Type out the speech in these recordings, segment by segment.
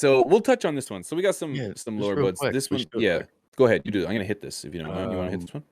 So we'll touch on this one. So we got some Yeah, lower real buds. quick. This We one, should do it yeah. quick. Go ahead. You do. I'm gonna hit this if you don't mind. You want to hit this one,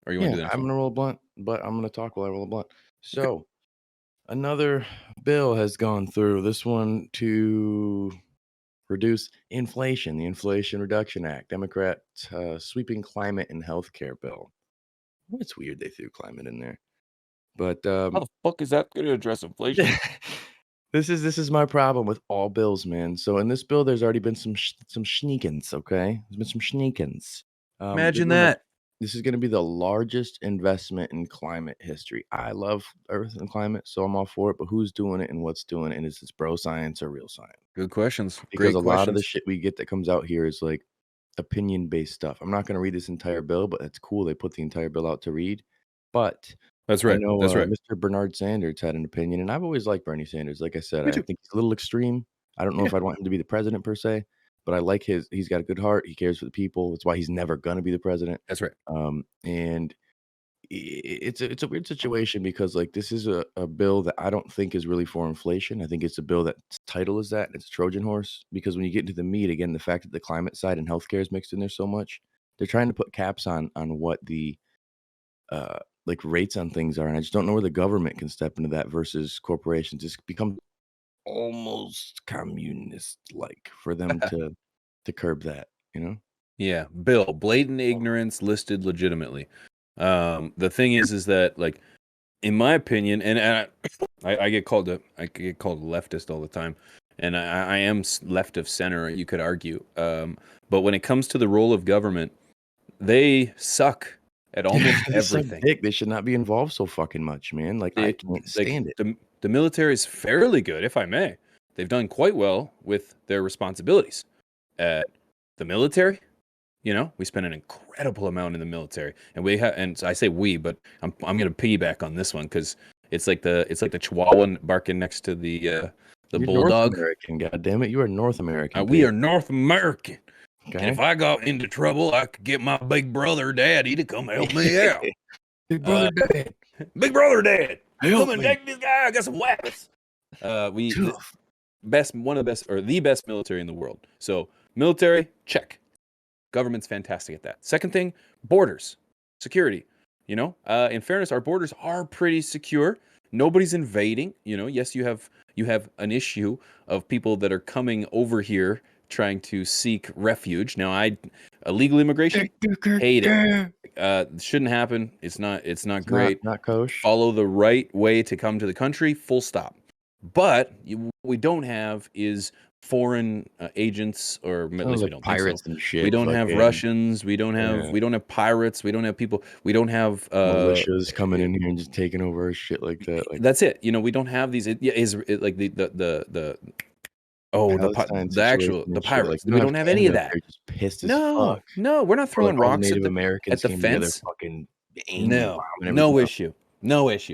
or you want to do Yeah, the next I'm one? gonna roll a blunt, but I'm gonna talk while I roll a blunt. So another bill has gone through. This one to reduce inflation, the Inflation Reduction Act, Democrats sweeping climate and healthcare bill. Well, it's weird they threw climate in there, but How the fuck is that going to address inflation? this is my problem with all bills, man. So in this bill, there's already been some sneakins. Okay, there's been some sneakins. Imagine that. This is going to be the largest investment in climate history. I love Earth and climate, so I'm all for it. But who's doing it and what's doing it? And is this bro science or real science? Good questions. Because Great a lot of the questions. shit we get that comes out here is like opinion-based stuff. I'm not going to read this entire bill, but it's cool they put the entire bill out to read. But That's I right. know That's right. Mr. Bernard Sanders had an opinion, and I've always liked Bernie Sanders. Like I said, Me I too. think he's a little extreme. I don't know Yeah. if I'd want him to be the president per se, but I like he's got a good heart. He cares for the people. That's why he's never going to be the president. That's right. And it's a weird situation because like this is a bill that I don't think is really for inflation. I think it's a bill that's title is that and it's a Trojan horse because when you get into the meat again, the fact that the climate side and healthcare is mixed in there so much, they're trying to put caps on what the like rates on things are, and I just don't know where the government can step into that versus corporations. It's become almost communist like for them to curb that, you know? Yeah. Bill, blatant ignorance listed legitimately. The thing is that like, in my opinion, and I get called a leftist all the time, and I am left of center, you could argue. But when it comes to the role of government, they suck at almost They suck everything. dick. They should not be involved so fucking much, man. Like I can't stand it. The military is fairly good, if I may. They've done quite well with their responsibilities. At the military, we spend an incredible amount in the military, and we have. And I say we, but I'm going to piggyback on this one because it's like the Chihuahua barking next to the You're North bulldog. American, goddammit. You are North American. We are North American. Okay. And if I got into trouble, I could get my big brother daddy to come help me out. Big brother dad. Big brother dad. Help Come and me. take this guy. I got some weapons. One of the best, or the best military in the world. So military, check. Government's fantastic at that. Second thing, borders, security. In fairness, our borders are pretty secure. Nobody's invading. Yes, you have an issue of people that are coming over here trying to seek refuge. Now, illegal immigration, hate it. Shouldn't happen. It's not great. Not kosher. Follow the right way to come to the country. Full stop. But what we don't have is foreign agents, or at least we don't pirates think so. and shit. We don't have Russians. We don't have pirates. We don't have people. We don't have militias coming in here and just taking over shit like that. Like that's it. We don't have these. Like the pirates. Like, we don't have any of that. They're just pissed as fuck. No, we're not throwing rocks Native Americans at the fence. Fucking No issue.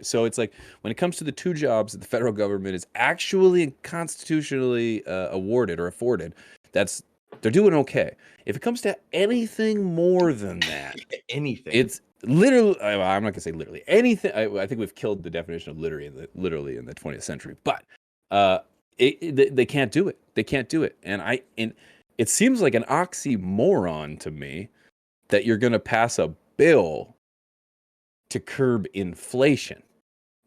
So it's like when it comes to the two jobs that the federal government is actually constitutionally awarded or afforded, they're doing okay. If it comes to anything more than that, it's literally. I'm not gonna say literally anything. I think we've killed the definition of literally in the 20th century. But they can't do it. They can't do it. And it seems like an oxymoron to me that you're gonna pass a bill to curb inflation.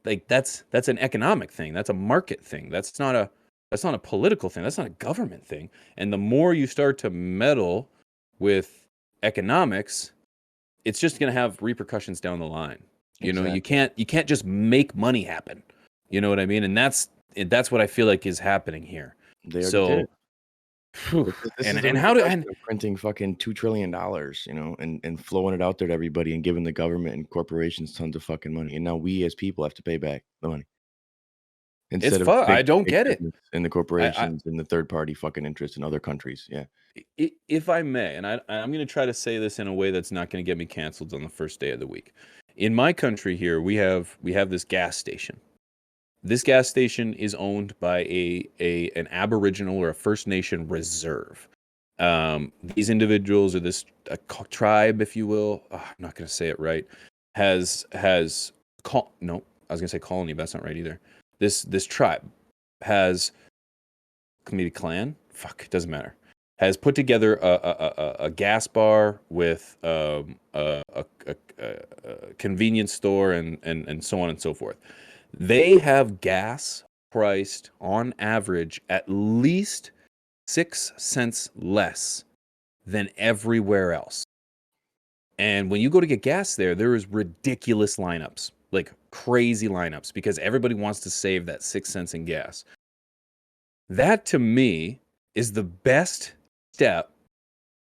Like that's an economic thing. That's a market thing. That's not a political thing. That's not a government thing. And the more you start to meddle with economics, it's just going to have repercussions down the line. You can't just make money happen. You know what I mean? And that's what I feel like is happening here. And how printing fucking $2 trillion, and flowing it out there to everybody and giving the government and corporations tons of fucking money, and now we as people have to pay back the money instead of I don't get it. And the corporations and the third party fucking interest in other countries. Yeah. If I may, and I'm going to try to say this in a way that's not going to get me canceled on the first day of the week. In my country here, we have this gas station. This gas station is owned by an Aboriginal or a First Nation reserve. These individuals, or this tribe, if you will, I'm not going to say it right, I was going to say colony, but that's not right either. This tribe has maybe Clan. Fuck, it doesn't matter. Has put together a gas bar with a convenience store and so on and so forth. They have gas priced on average at least 6 cents less than everywhere else. And when you go to get gas there is ridiculous lineups, like crazy lineups, because everybody wants to save that 6 cents in gas. That to me is the best step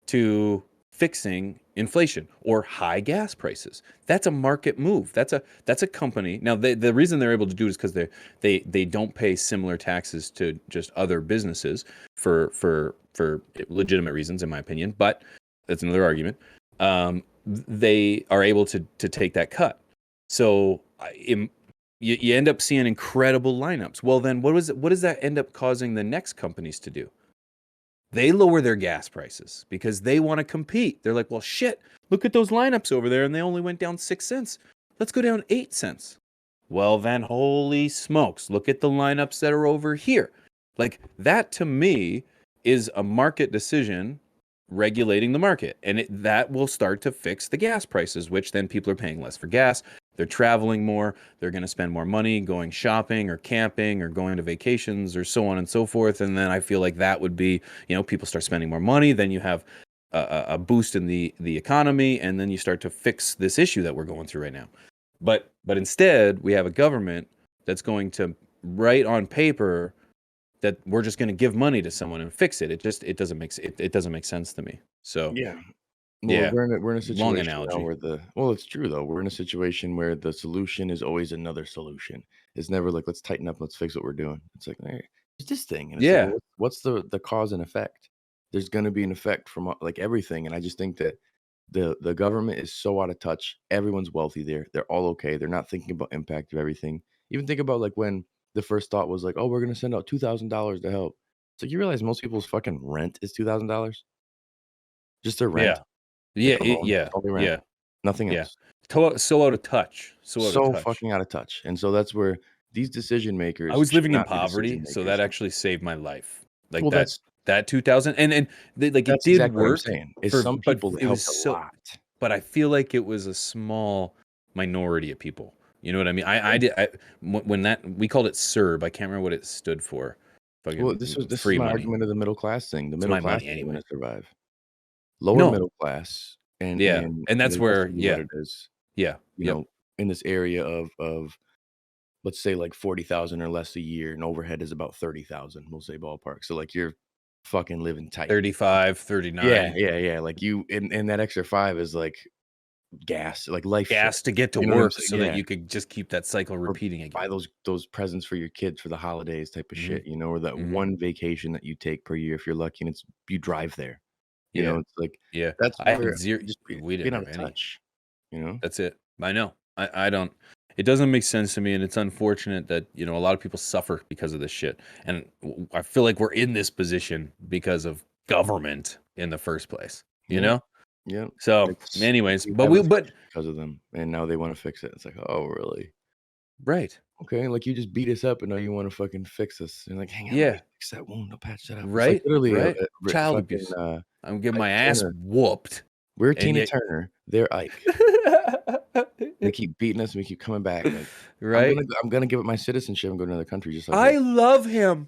to fixing inflation or high gas prices. That's a market move. That's a company. Now the reason they're able to do it is because they don't pay similar taxes to just other businesses for legitimate reasons, in my opinion. But that's another argument. They are able to take that cut. So you end up seeing incredible lineups. Well, then what does that end up causing the next companies to do? They lower their gas prices because they want to compete. They're like, well, shit, look at those lineups over there, and they only went down 6 cents. Let's go down 8 cents. Well, then, holy smokes, look at the lineups that are over here. Like, that to me is a market decision regulating the market, and that will start to fix the gas prices, which then people are paying less for gas. They're traveling more. They're going to spend more money going shopping or camping or going to vacations or so on and so forth. And then I feel like that would be, people start spending more money. Then you have a boost in the economy, and then you start to fix this issue that we're going through right now. But instead, we have a government that's going to write on paper that we're just going to give money to someone and fix it. It doesn't make sense to me. So Yeah. Well, yeah, we're in a long situation now analogy. where it's true though. We're in a situation where the solution is always another solution. It's never like let's tighten up, let's fix what we're doing. It's like, hey, it's this thing, and it's like, Yeah, well, what's the cause and effect? There's going to be an effect from like everything, and I just think that the government is so out of touch. Everyone's wealthy there. They're all okay. They're not thinking about impact of everything. Even think about like when the first thought was like, oh, we're going to send out $2,000 to help. So you realize most people's fucking rent is $2,000, just their rent. yeah, Like, yeah, alone, yeah, it's only rent, yeah, nothing yeah. else. So out of touch. So out of So touch. fucking out of touch, and so that's where these decision I makers was should living in not be decision poverty, so that makers. actually saved my life. Like Well, that 2000 and like it that's did exactly what I'm work saying, is some but people it it was helped a so lot. but I feel like it was a small minority of people. You know what I mean? I Yeah. did when that we called it CERB. I can't remember what it stood for. Well, Fucking this is free my money. argument of the middle class thing. The It's middle my class money isn't anyway. gonna survive. Lower No. middle class Yeah. and And that's the rest where of you what yeah. it is, Yeah. you Yep. know, in this area of let's say, like, 40,000 or less a year, and overhead is about 30,000, we'll say ballpark. So, like, you're fucking living tight. 35, Yeah, 39. yeah, yeah, like, you and that extra 5 is, like, gas, like, life fare. Gas to get to You know what I'm work saying? so that Yeah. you could just keep that cycle Or repeating buy again. those presents for your kids for the holidays type of Mhm. shit, or that Mhm. one vacation that you take per year if you're lucky and it's you drive there. Yeah. It's like, Yeah. that's I where had zero. just We didn't being out have of any. touch, you know? That's it. I know. I don't. It doesn't make sense to me, and it's unfortunate that a lot of people suffer because of this shit. And I feel like we're in this position because of government in the first place. You Yep, know. yep. So, It's anyways, we but have we the but future because of them, and now they wanna fix it. It's like, "Oh, really? right. Okay, like, you just beat us up, and now you wanna fucking fix us." And like, "Hang on, let me Yeah. fix that wound, I'll patch that up." It's like Right. literally a Right. Child fucking, abuse. I'm getting my Ike ass Turner. whooped, We're and Tina yet. Turner, they're Ike. They keep beating us, and we keep coming back, like, Right. I'm gonna give up my citizenship and go to another country just like I this. love him.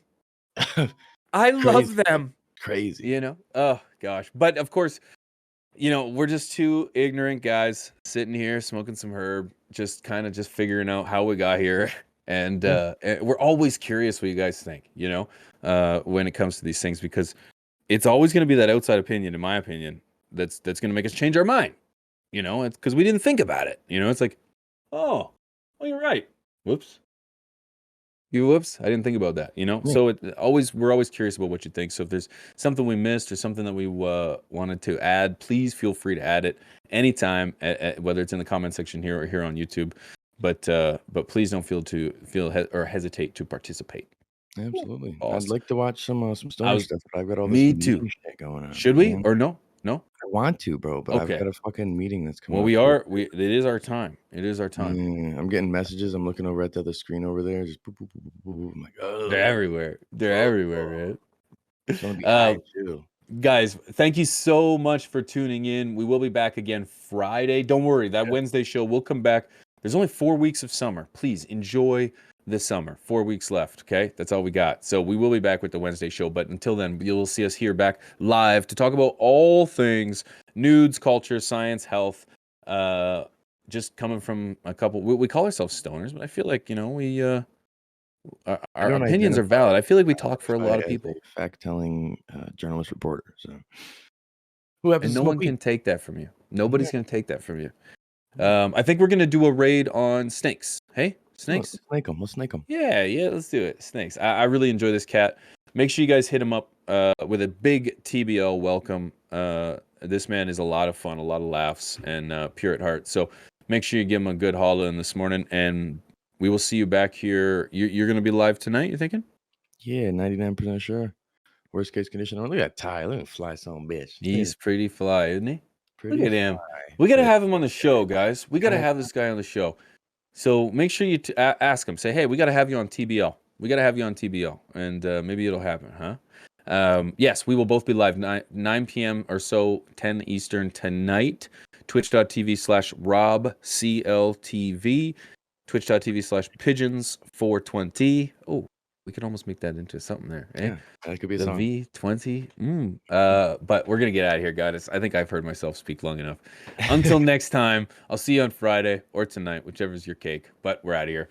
I love Crazy, man. them. Crazy. Oh gosh. But of course, we're just two ignorant guys sitting here smoking some herb, just kind of just figuring out how we got here. Yeah. And we're always curious what you guys think, when it comes to these things, because it's always going to be that outside opinion, in my opinion, that's going to make us change our mind. It's because we didn't think about it. It's like, oh, well, you're right. Whoops. Whoops, I didn't think about that, Yeah. So we're always curious about what you think. So if there's something we missed or something that we wanted to add, please feel free to add it anytime, whether it's in the comment section here or here on YouTube. But please don't or hesitate to participate. Absolutely. I'd Awesome. like to watch some I stoner was stuff, but I've got all this Me too. meeting shit going on, Should we man. or no? No? I want to, bro, but I've Okay. got a fucking meeting that's coming Well, up quick. it is our time. It is our time. Yeah, I'm getting messages. I'm looking over at the other screen over there. Just boop, boop, boop, boop, boop. I'm like, They're oh, everywhere. They're oh, everywhere, man. It's gonna be high too. Guys, thank you so much for tuning in. We will be back again Friday. Don't worry, that Wednesday show will come back. There's only 4 weeks of summer. Please enjoy the summer. 4 weeks left, okay? That's all we got. So we will be back with the Wednesday show, but until then, you'll see us here back live to talk about all things nudes, culture, science, health. Just coming from a couple, we call ourselves stoners, but I feel like, our don't opinions are valid. I feel like we talk for a lot of as people. a fact-telling journalist reporter. So who happens And to no smoke one weed? can take that from you. Nobody's going to take that from you. I think we're going to do a raid on snakes. Hey, snakes? Let's snake them. Let's snake them. Yeah, let's do it. Snakes. I really enjoy this cat. Make sure you guys hit him up with a big TBL welcome. This man is a lot of fun, a lot of laughs, and pure at heart. So make sure you give him a good holla in this morning, and we will see you back here. You're going to be live tonight, you thinking? Yeah, 99% sure. Worst case condition. Oh, look at Ty. Look at fly some bitch. He's pretty fly, isn't he? Pretty Look at him. fly. We got to Yeah. have him on the show, guys. We got to have this guy on the show. So make sure you ask him. Say, hey, we got to have you on TBL. We got to have you on TBL, and maybe it'll happen, huh? Yes, we will both be live 9 p.m. or so, 10 Eastern tonight. Twitch.tv/RobCLTV. Twitch.tv/Pigeons420. Oh, we could almost make that into something there. Eh? Yeah, that could be a the song. V20. But we're gonna get out of here, guys. I think I've heard myself speak long enough. Until next time, I'll see you on Friday or tonight, whichever's your cake. But we're out of here.